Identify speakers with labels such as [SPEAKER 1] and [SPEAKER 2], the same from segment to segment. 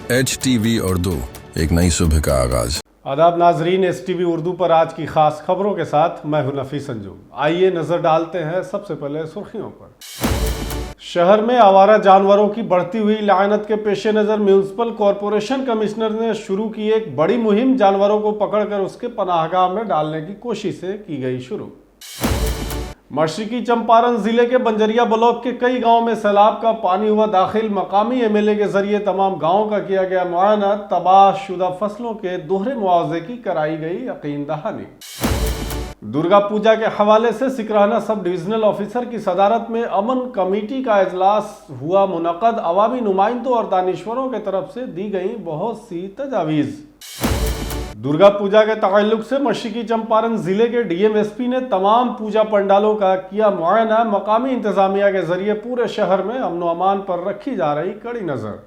[SPEAKER 1] HTV Urdu, एक नई सुबह का आगाज।
[SPEAKER 2] आदाब नाजरीन, STV उर्दू पर आज की खास खबरों के साथ मैं हूं नफीस अंजुम। आइए नजर डालते हैं सबसे पहले सुर्खियों पर। शहर में आवारा जानवरों की बढ़ती हुई लानत के पेश नज़र म्यूनिसिपल कॉरपोरेशन कमिश्नर ने शुरू की एक बड़ी मुहिम जानवरों को पकड़कर उसके पनाहगाह में डालने की कोशिशें की गई शुरू। मशरकी चंपारण जिले के बंजरिया ब्लॉक के कई गांव में सैलाब का पानी हुआ दाखिल। मकामी MLA के जरिए तमाम गांवों का किया गया मुआयना। तबाह शुदा फसलों के दोहरे मुआवजे की कराई गई यकीन दहानी। दुर्गा पूजा के हवाले से सिकराना सब डिविजनल ऑफिसर की सदारत में अमन कमेटी का इजलास हुआ मुनक़द। अवामी नुमाइंदों और दानिश्वरों की तरफ से दी गई बहुत सी तजावीज़। दुर्गा पूजा के ताल्लुक से मशरकी चंपारण जिले के DMSP ने तमाम पूजा पंडालों का किया मुआयना। मकामी इंतजामिया के जरिए पूरे शहर में अमन व अमान पर रखी जा रही कड़ी नजर।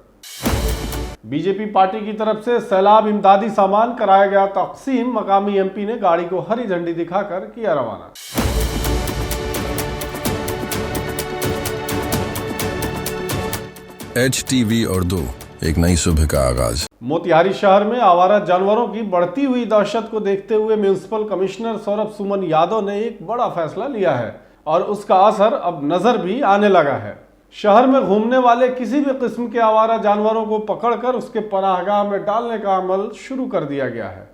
[SPEAKER 2] BJP पार्टी की तरफ से सैलाब इमदादी सामान कराया गया तकसीम। मकामी MP ने गाड़ी को हरी झंडी दिखाकर किया रवाना।
[SPEAKER 1] HTV उर्दू, एक नई सुबह का आगाज।
[SPEAKER 2] मोतिहारी शहर में आवारा जानवरों की बढ़ती हुई दहशत को देखते हुए म्यूनिसिपल कमिश्नर सौरभ सुमन यादव ने एक बड़ा फैसला लिया है और उसका असर अब नजर भी आने लगा है। शहर में घूमने वाले किसी भी किस्म के आवारा जानवरों को पकड़कर उसके पनाहगाह में डालने का अमल शुरू कर दिया गया है।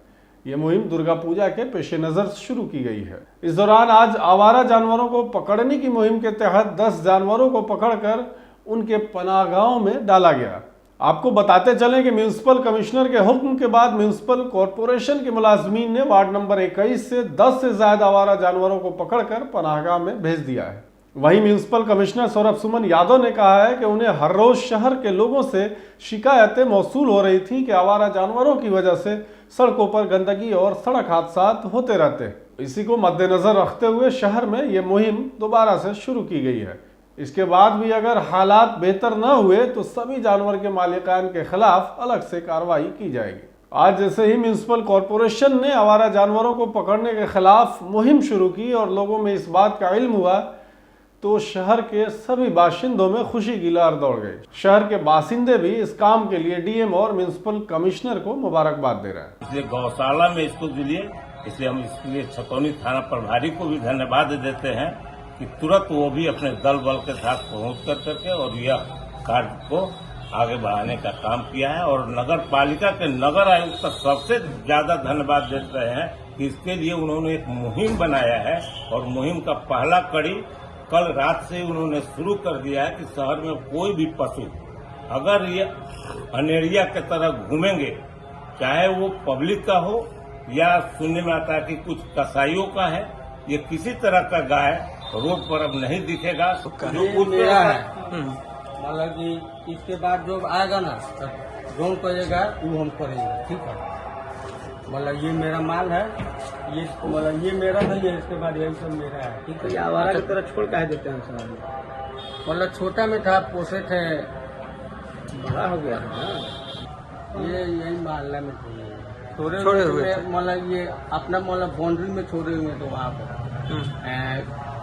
[SPEAKER 2] ये मुहिम दुर्गा पूजा के पेश नज़र शुरू की गई है। इस दौरान आज आवारा जानवरों को पकड़ने की मुहिम के तहत 10 जानवरों को पकड़कर उनके पनाहगाहों में डाला गया। आपको बताते चलें कि म्यूनिसिपल कमिश्नर के हुक्म के बाद म्यूनिसिपल कॉरपोरेशन के मुलाजमीन ने वार्ड नंबर 21 से 10 से ज्यादा आवारा जानवरों को पकड़कर पनाहगाह में भेज दिया है। वहीं म्यूनिसिपल कमिश्नर सौरभ सुमन यादव ने कहा है कि उन्हें हर रोज शहर के लोगों से शिकायतें मौसूल हो रही थी कि आवारा जानवरों की वजह से सड़कों पर गंदगी और सड़क हादसात होते रहते हैं। इसी को मद्देनजर रखते हुए शहर में ये मुहिम दोबारा से शुरू की गई है। इसके बाद भी अगर हालात बेहतर न हुए तो सभी जानवर के मालिकान के खिलाफ अलग से कार्रवाई की जाएगी। आज जैसे ही म्यूनिसिपल कॉरपोरेशन ने आवारा जानवरों को पकड़ने के खिलाफ मुहिम शुरू की और लोगों में इस बात का इल्म हुआ तो शहर के सभी बाशिंदों में खुशी की लहर दौड़ गई। शहर के बासिंदे भी इस काम के लिए DM और म्यूनिसिपल कमिश्नर को मुबारकबाद दे रहे हैं।
[SPEAKER 3] इसलिए गौशाला में इसको दिए, इसलिए हम इसके लिए छतौनी थाना प्रभारी को भी धन्यवाद देते हैं कि तुरंत वो भी अपने दल बल के साथ पहुंच कर करके और यह कार्य को आगे बढ़ाने का काम किया है। और नगर पालिका के नगर आयुक्त का सबसे ज्यादा धन्यवाद देते हैं कि इसके लिए उन्होंने एक मुहिम बनाया है और मुहिम का पहला कड़ी कल रात से उन्होंने शुरू कर दिया है कि शहर में कोई भी पशु अगर ये अनेरिया के तरह घूमेंगे, चाहे वो पब्लिक का हो या सुनने में आता है कि कुछ कसाईयों का है, ये किसी तरह का गाय रोड पर अब नहीं दिखेगा।
[SPEAKER 4] जो मेरा है मतलब कि इसके बाद जो आएगा ना जो करेगा वो हम करेंगे, ठीक है। मतलब ये मेरा माल है, ये मतलब ये मेरा नहीं है, इसके बाद यही सब मेरा है, ठीक है। आवारा की तरह छोड़ कह देते हैं सर। मतलब छोटा में था, पोसे थे, बड़ा हो गया था। ये यही मोहल्ला में छोड़े हुए मतलब ये अपना मतलब बाउंड्री में छोड़े हुए तो वहाँ पर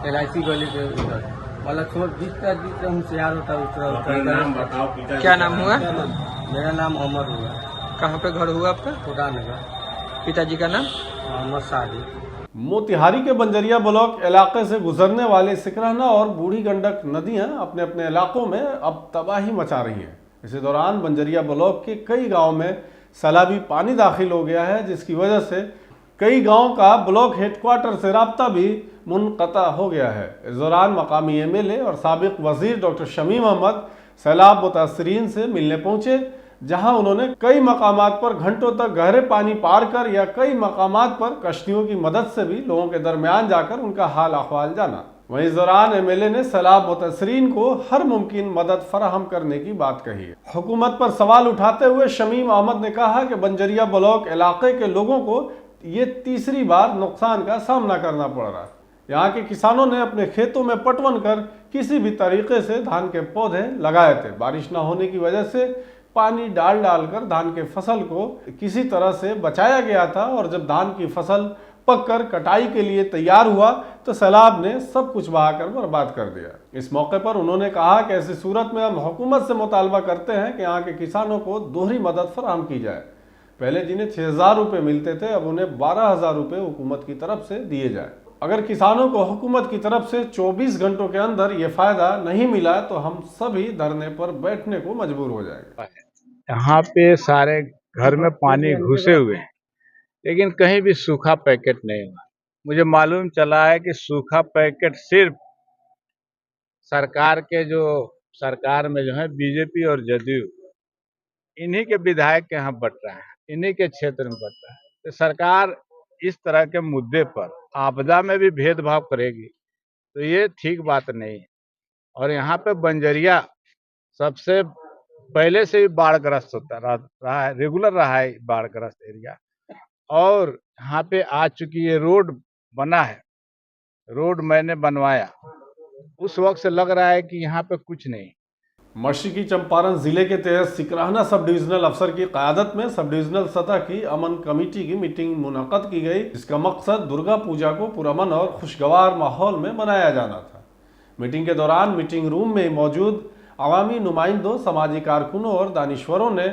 [SPEAKER 4] LIC गली के उधर मतलब छोड़ जितना होशियार होता है
[SPEAKER 3] नाम बताओ।
[SPEAKER 5] क्या नाम हुआ?
[SPEAKER 4] मेरा नाम अमर हुआ।
[SPEAKER 5] कहाँ पे घर हुआ आपका?
[SPEAKER 4] खुदा नगर।
[SPEAKER 5] पिताजी का नाम?
[SPEAKER 4] मोहम्मद सादी।
[SPEAKER 2] मोतिहारी के बंजरिया ब्लॉक इलाके से गुजरने वाले सिकराना और बूढ़ी गंडक नदियां अपने अपने इलाकों में अब तबाही मचा रही हैं। इसी दौरान बंजरिया ब्लॉक के कई गांव में सैलाबी पानी दाखिल हो गया है, जिसकी वजह से कई गांव का ब्लॉक हेडक्वार्टर से राब्ता भी मुनक़ता हो गया है। इस दौरान मकामी MLA और साबिक वजीर डॉक्टर शमीम अहमद सैलाब मुतासरीन से मिलने पहुंचे, जहां उन्होंने कई मकामात पर घंटों तक गहरे पानी पार कर या कई मकामात पर कश्तियों की मदद से भी लोगों के दरमियान जाकर उनका हाल अहवाल जाना। वहीं इस दौरान MLA ने सैलाब मुतासरीन को हर मुमकिन मदद फराहम करने की बात कही है। हुकूमत पर सवाल उठाते हुए शमीम अहमद ने कहा कि बंजरिया ब्लॉक इलाके के लोगों को ये तीसरी बार नुकसान का सामना करना पड़ रहा है। यहाँ के किसानों ने अपने खेतों में पटवन कर किसी भी तरीके से धान के पौधे लगाए थे। बारिश न होने की वजह से पानी डाल कर धान के फसल को किसी तरह से बचाया गया था और जब धान की फसल पककर कटाई के लिए तैयार हुआ तो सैलाब ने सब कुछ बहाकर बर्बाद कर दिया। इस मौके पर उन्होंने कहा कि ऐसी सूरत में हम हुकूमत से मुतालबा करते हैं कि यहाँ के किसानों को दोहरी मदद फराहम की जाए। पहले जिन्हें 6,000 रुपये मिलते थे, अब उन्हें 12,000 रुपये हुकूमत की तरफ से दिए जाए। अगर किसानों को हुकूमत की तरफ से 24 घंटों के अंदर ये फायदा नहीं मिला तो हम सभी धरने पर बैठने को मजबूर हो जाएंगे।
[SPEAKER 6] यहाँ पे सारे घर में पानी घुसे हुए हैं, लेकिन कहीं भी सूखा पैकेट नहीं हुआ। मुझे मालूम चला है कि सूखा पैकेट सिर्फ सरकार में जो है बीजेपी और जदयू, इन्हीं के विधायक के यहाँ बट रहा है, इन्हीं के क्षेत्र में बट रहा है। तो सरकार इस तरह के मुद्दे पर आपदा में भी भेदभाव करेगी तो ये ठीक बात नहीं है। और यहाँ पे बंजरिया सबसे पहले से ही बाढ़ग्रस्त रहा है, रेगुलर रहा है बाढ़ग्रस्त एरिया। और यहाँ पे आ चुकी है, रोड बना है, रोड मैंने बनवाया, उस वक्त से लग रहा है कि यहाँ पे कुछ नहीं।
[SPEAKER 2] मशरकी चंपारण जिले के तहत सिकराना सब डिविजनल अफसर की क़यादत में सब डिविजनल सतह की अमन कमेटी की मीटिंग मुनक़द की गई, जिसका मकसद दुर्गा पूजा को पुरअमन और खुशगवार माहौल में मनाया जाना था। मीटिंग के दौरान मीटिंग रूम में मौजूद अवामी नुमाइंदों, समाजी कारकुनों और दानिश्वरों ने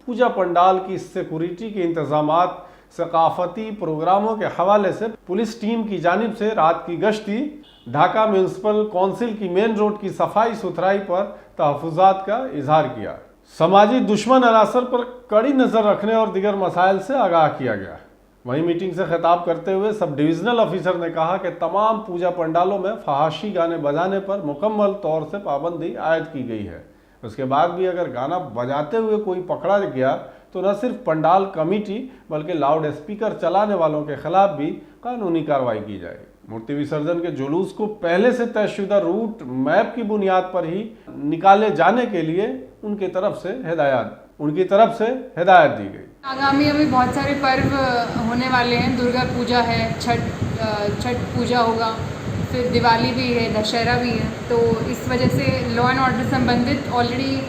[SPEAKER 2] पूजा पंडाल की सिक्योरिटी के इंतजामात, सकाफती प्रोग्रामों के हवाले से पुलिस टीम की जानिब से रात की गश्ती, ढाका म्यूनसिपल कौंसिल की मेन रोड की सफाई सुथराई पर तहफ़्फ़ुज़ात का इजहार किया। समाजी दुश्मन अनासर पर कड़ी नज़र रखने और दीगर मसाइल से आगाह किया गया। वहीं मीटिंग से खिताब करते हुए सब डिविजनल ऑफिसर ने कहा कि तमाम पूजा पंडालों में फहाशी गाने बजाने पर मुकम्मल तौर से पाबंदी आयद की गई है। उसके बाद भी अगर गाना बजाते हुए कोई पकड़ा गया तो न सिर्फ पंडाल कमेटी बल्कि लाउड स्पीकर चलाने वालों के खिलाफ भी कानूनी कार्रवाई की जाएगी। मूर्ति विसर्जन के जुलूस को पहले से तयशुदा रूट मैप की बुनियाद पर ही निकाले जाने के लिए उनकी तरफ से हिदायत दी गई।
[SPEAKER 7] आगामी अभी बहुत सारे पर्व होने वाले हैं। दुर्गा पूजा है, छठ पूजा होगा, फिर दिवाली भी है, दशहरा भी है। तो इस वजह से लॉ एंड ऑर्डर संबंधित already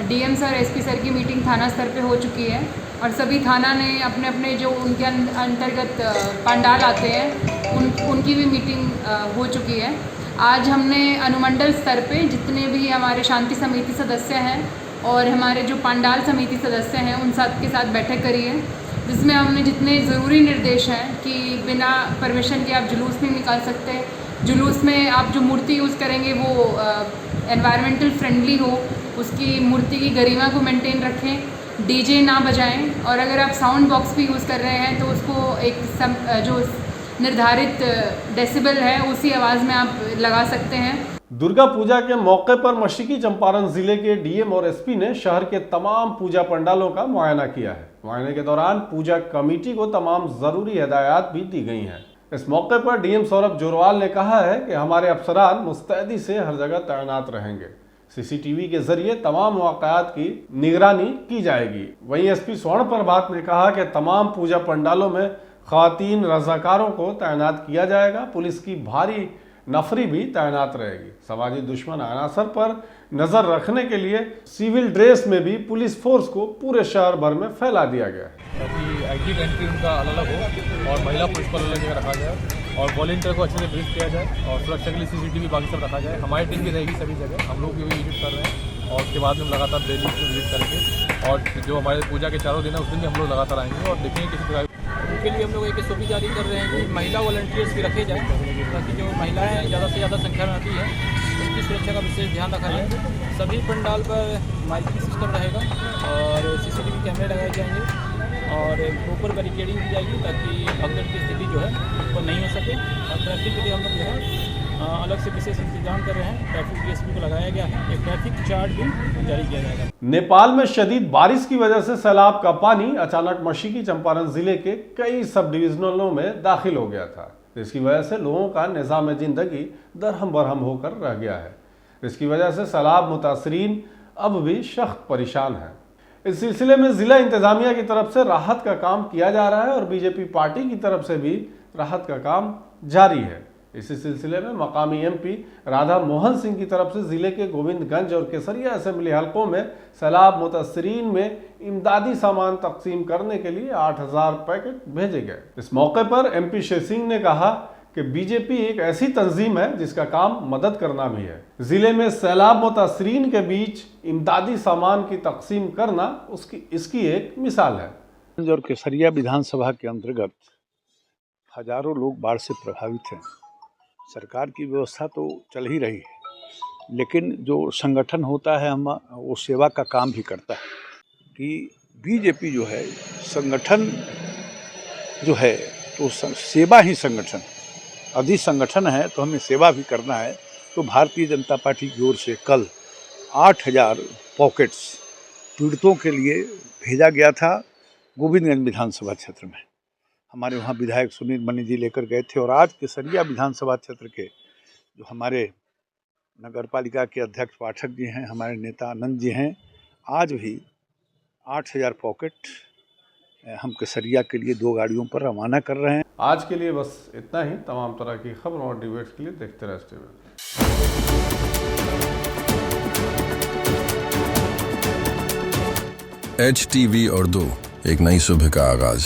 [SPEAKER 7] DM sir, SP sir की मीटिंग थाना स्तर पे हो चुकी है और सभी थाना ने अपने अपने जो उनके अंतर्गत पंडाल आते हैं उनकी भी मीटिंग हो चुकी है। आज हमने अनुमंडल स्तर पे जितने भी हमारे शांति समिति सदस्य हैं और हमारे जो पंडाल समिति सदस्य हैं उन सबके साथ बैठक करी है, जिसमें हमने जितने ज़रूरी निर्देश हैं कि बिना परमिशन के आप जुलूस नहीं निकाल सकते, जुलूस में आप जो मूर्ति यूज़ करेंगे वो एनवायरमेंटल फ्रेंडली हो, उसकी मूर्ति की गरिमा को मेंटेन रखें, डीजे ना बजाएं और अगर आप साउंड बॉक्स भी यूज़ कर रहे हैं तो उसको एक जो निर्धारित डेसिबल है उसी आवाज़ में आप लगा सकते हैं।
[SPEAKER 2] दुर्गा पूजा के मौके पर मशरकी चंपारण जिले के डीएम और एसपी ने शहर के तमाम पूजा पंडालों का मुआयना किया है। मुआयने के दौरान पूजा कमेटी को तमाम ज़रूरी हिदायत भी दी गई हैं। इस मौके पर डीएम सौरभ जोरवाल ने कहा है कि हमारे अफसरान मुस्तैदी से हर जगह तैनात रहेंगे, सीसीटीवी के जरिए तमाम वाक़यात की निगरानी की जाएगी। वहीं एसपी स्वर्ण प्रभात ने कहा कि तमाम पूजा पंडालों में ख़वातीन रज़ाकारों को तैनात किया जाएगा, पुलिस की भारी नफरी भी तैनात रहेगी। समाजी दुश्मन अनासर पर नज़र रखने के लिए सिविल ड्रेस में भी पुलिस फोर्स को पूरे शहर भर में फैला दिया गया है
[SPEAKER 8] ताकि आईटी एंट्री उनका अलग अलग हो और महिला पुलिस को अलग जगह रखा जाए और वॉलंटियर को अच्छे से ब्रीफ किया जाए और सुरक्षा के लिए सीसीटीवी बाकी सब रखा जाए। हमारी टीम भी रहेगी सभी जगह, हम लोग भी विजिट कर रहे हैं और उसके बाद में लगातार डेली विजिट करेंगे और जो हमारे पूजा के चारों दिन है उस दिन भी हम लोग लगातार आएंगे और देखेंगे किसी प्रकार उनके लिए हम लोग एक SOP जारी कर रहे हैं कि महिला वॉलंटियर्स भी रखे जाए ताकि जो महिलाएं ज़्यादा से ज़्यादा संख्या में आती हैं उनकी सुरक्षा का विशेष ध्यान रखा जाए। सभी पंडाल पर माइकिंग सिस्टम रहेगा और CCTV कैमरे लगाए जाएंगे और प्रॉपर बैरिकेडिंग की जाएगी ताकि भगदड़ की स्थिति जो है वो नहीं हो सके। और ट्रैफिक के लिए हम लोग जो है अलग से विशेष इंतजाम कर रहे हैं। ट्रैफिक DSP को लगाया गया है, एक ट्रैफिक चार्ट भी जारी किया जाएगा। नेपाल में शदीद बारिश की वजह से सैलाब का पानी अचानक मशरकी चंपारण जिले के कई सब डिविजनलों में दाखिल हो गया था। इसकी वजह से लोगों का निज़ाम जिंदगी दरहम बरहम होकर रह गया है। इसकी वजह से सैलाब मुतासरीन अब भी सख्त परेशान हैं। इस सिलसिले में ज़िला इंतज़ामिया की तरफ से राहत का काम किया जा रहा है और बीजेपी पार्टी की तरफ से भी राहत का काम जारी है।
[SPEAKER 2] इसी सिलसिले में मकामी एमपी राधा मोहन सिंह की तरफ से जिले के गोविंदगंज और केसरिया असेंबली हलकों में सैलाब मुतासरीन में इमदादी सामान तकसीम करने के लिए 8000 पैकेट भेजे गए। इस मौके पर एमपी श्री सिंह ने कहा कि बीजेपी एक ऐसी तंजीम है जिसका काम मदद करना भी है। जिले में सैलाब मुतासरीन के बीच इमदादी सामान की तकसीम करना इसकी एक मिसाल है।
[SPEAKER 9] और केसरिया विधानसभा के अंतर्गत हजारों लोग बाढ़ से प्रभावित हैं। सरकार की व्यवस्था तो चल ही रही है, लेकिन जो संगठन होता है वो सेवा का काम भी करता है कि बीजेपी जो है संगठन जो है तो सेवा ही संगठन, अधिक संगठन है तो हमें सेवा भी करना है। तो भारतीय जनता पार्टी की ओर से कल 8000 पॉकेट्स पीड़ितों के लिए भेजा गया था। गोविंदगंज विधानसभा क्षेत्र में हमारे वहाँ विधायक सुनील मनी जी लेकर गए थे और आज केसरिया विधानसभा क्षेत्र के जो हमारे नगर पालिका के अध्यक्ष पाठक जी हैं, हमारे नेता आनंद जी हैं, आज भी 8000 पॉकेट हम केसरिया के लिए 2 गाड़ियों पर रवाना कर रहे हैं।
[SPEAKER 2] आज के लिए बस इतना ही। तमाम तरह की खबरों और डिबेट्स के लिए देखते रहिए।
[SPEAKER 1] HTV उर्दू, एक नई सुबह का आगाज।